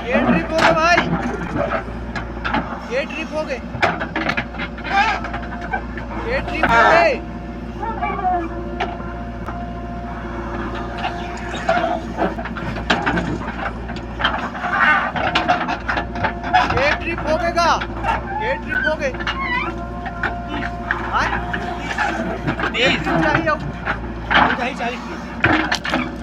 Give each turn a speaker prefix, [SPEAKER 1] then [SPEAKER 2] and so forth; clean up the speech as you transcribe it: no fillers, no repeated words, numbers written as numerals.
[SPEAKER 1] ये ट्रिप हो गए भाई, ये ट्रिप हो गए, ये ट्रिप हो गए। ये ट्रिप हो गएगा, ये ट्रिप हो गए। हाँ, ये ट्रिप चाहिए अब,
[SPEAKER 2] चाहिए 40।